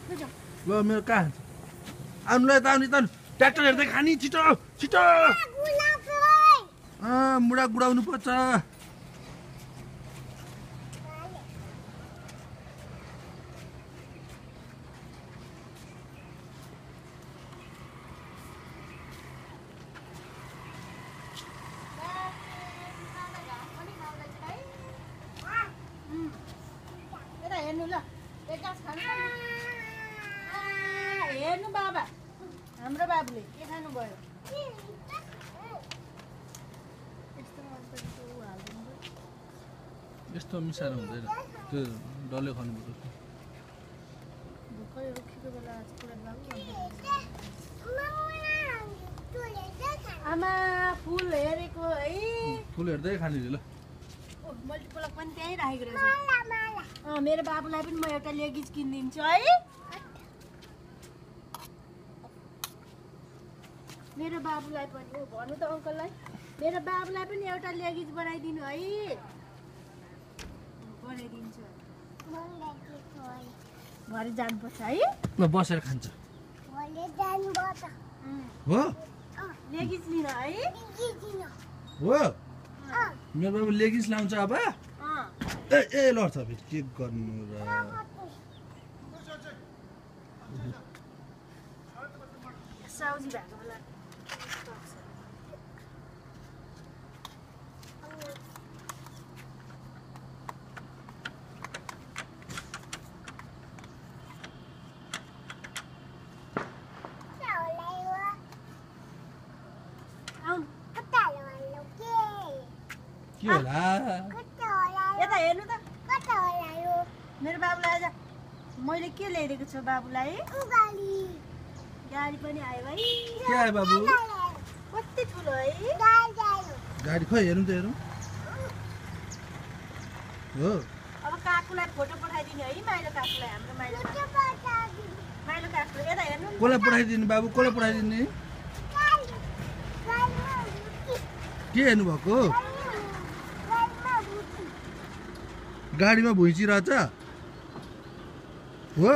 ल मेरो कहाँ आउनुलाई त आउने त ट्र्याक्टर हेर्दै खानी छिटो छिटो मुढा गुडाउनु पर्छ हेर्नु बाबा हाम्रो बाबुले के खानु भयो यस्तो मिसाएर हुँदैन त्यो डल्लै खानुपर्छ आमा फुल हेरेको है फुल हेर्दै खाने ल मल्टिप्लक पनि त्यहीँ राखेको रहेछ मेरो बाबुलाई पनि म एउटा लेगिज किनिदिन्छु है मेरो बाबुलाई पनि भन्नु त अङ्कललाई मेरो बाबुलाई पनि एउटा लेगिज बनाइदिनु है बनाइदिन्छु भरे जानुपर्छ है ल बसेर खान्छ हो लेगिज लिन है हो मेरो बाबु लेगिज लाउँछ अब ए लड्छ फेरि के गर्नु र साउजी भएको होला के होला यता हेर्नु त मेरो बाबुलाई आज मैले के ल्याइदिएको छु बाबुलाई गाडी पनि आयो है के आयो बाबु कति ठुलो है गाडी खोइ हेरौँ त हेरौँ हो अब काकुलाई फोटो पठाइदिने है माइलो काकुलाई हाम्रो माइलो काकु यता हेर्नु कसलाई पठाइदिनु बाबु कसलाई पठाइदिने के हेर्नु भएको गाडीमा भुइँची रहेछ हो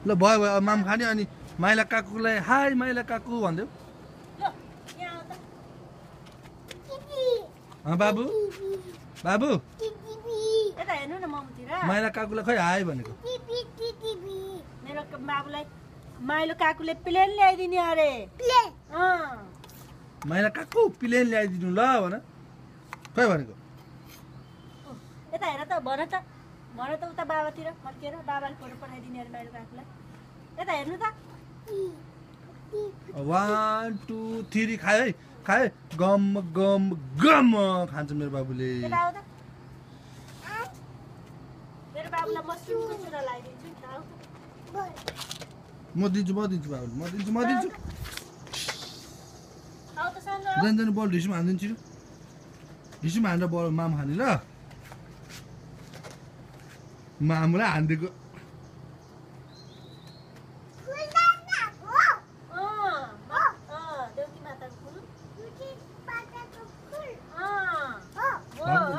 ल भयो भयो माम खाने अनि माइला काकुलाई हाई माइला काकु भनिदेऊ बाबु बाबु यता हेर्नु न ममतिर माइला काकुलाई खै हाई भनेको मेरो बाबुलाई माइलो काकुले प्लेन ल्याइदिने अरे माइला काकु प्लेन ल्याइदिनु ल भन खै भनेको यता हेर त भन त उता बाबातिर फर्केर बाबाले फोटो पठाइदिने अरे माइलो काकुलाई यता हेर्नु त 1 2 3 खाए है खाए गम गम गम खान्छ मेरो बाबुले यता आउ त मेरो बाबुलाई मसरुमको चुरा लगाइदिन्छु नि आउ म दिन्छु बाबुले म दिन्छु आउ त सँग जान बल ढिसमा हान्दिन्छु ढिसमा हानेर बल माम खाने ल मामुलाई हान्दिएको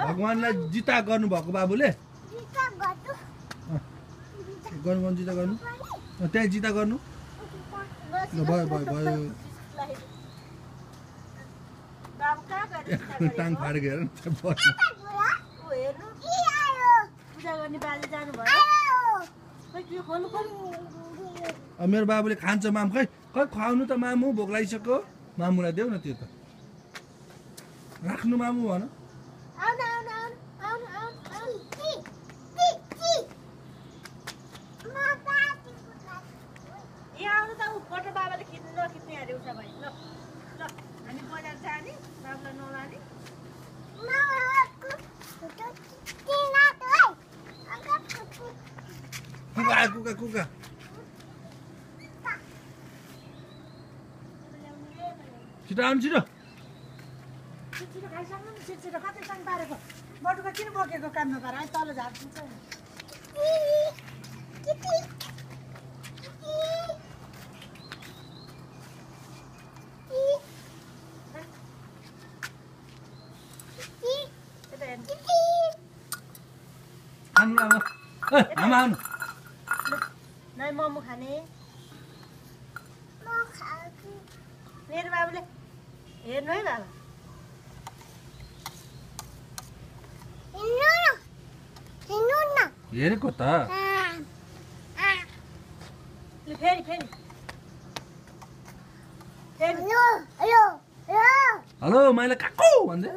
भगवानलाई जिता गर्नु भएको बाबुले गर्नु जिता गर्नु त्यहाँ जिता गर्नु भयो भयो भयो टाङ फाडेको हेर मेरो बाबुले खान्छ माम खै खै खुवाउनु त मामु भोक लागिसक्यो मामुलाई देऊ न त्यो त राख्नु मामु भन फोटो बाबाले खिच्नु नखिच्ने अरे उसो भए ल ल हामी बजार जाने बाबुलाई नलाने कुका कुका छिटो आउनु छिटो छिटो खाइसक्नु नि छिटो कतै सँग पारेको बटुका किन बोकेको काम नपार है तल झार्दिन्छ आउनु आमा आमा आउनु नै मोमो खाने मेरो बाबुले हेर्नु है बाबा हेरेको त फेरि फेरि हेलो मैले काकु भन्दै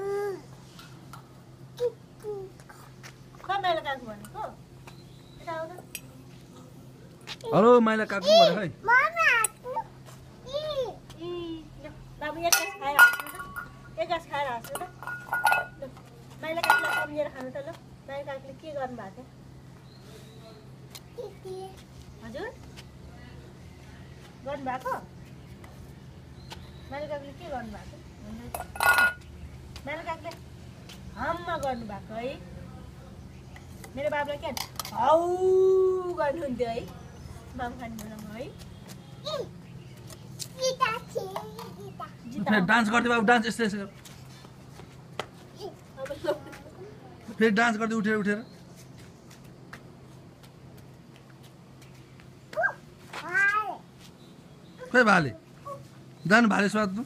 मैले काकु भनेको हेलो मैले काकु भने खै बाबु एक गाँस खाएर हाँस्नु त मैले काकुलाई सम्झेर खानु त ल मैले काकुले के गर्नुभएको थियो हजुर गर्नुभएको मैले काकुले के गर्नुभएको मैले काकुले हम्मा गर्नुभएको है मेरो बाबुलाई के हौ गर्नुहुन्थ्यो है माम खाने बेलामा है फेरि डान्स गर्दै बाबु डान्स यस्तै यस्तै फेरि डान्स गर्दै उठेर उठेर खोइ भाले जानु भाले स्वाद्नु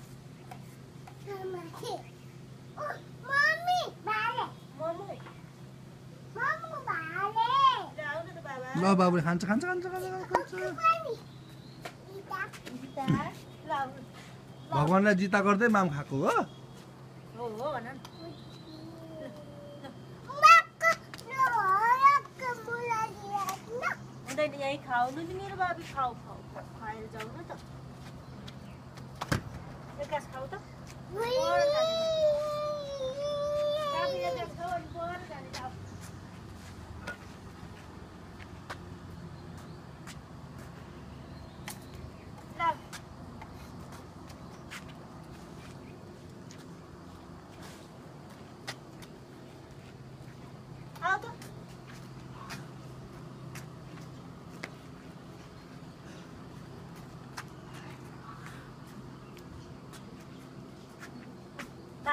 ल बाबुले खान्छ खान्छ खान्छ खान्छ भगवान्लाई जिता गर्दै माम खाएको हो हुँदैन यहीँ खाउनु नि मेरो बाबी खाऊ खाऊ खाएर जाऊ न त एक गाँस खाऊ त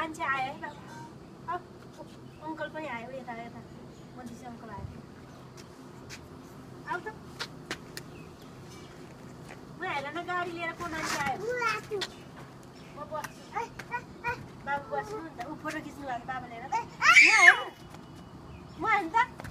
मान्छे आयो है बाबा अङ्कल पनि आयो यता यता मधेसी अङ्कल आयो आऊ त म हेर न गाडी लिएर को मान्छे आयो म बस्छु बाबु बस्नु नि त ऊ फोटो खिच्नु भएको बाबाले हेर म हेर्नु त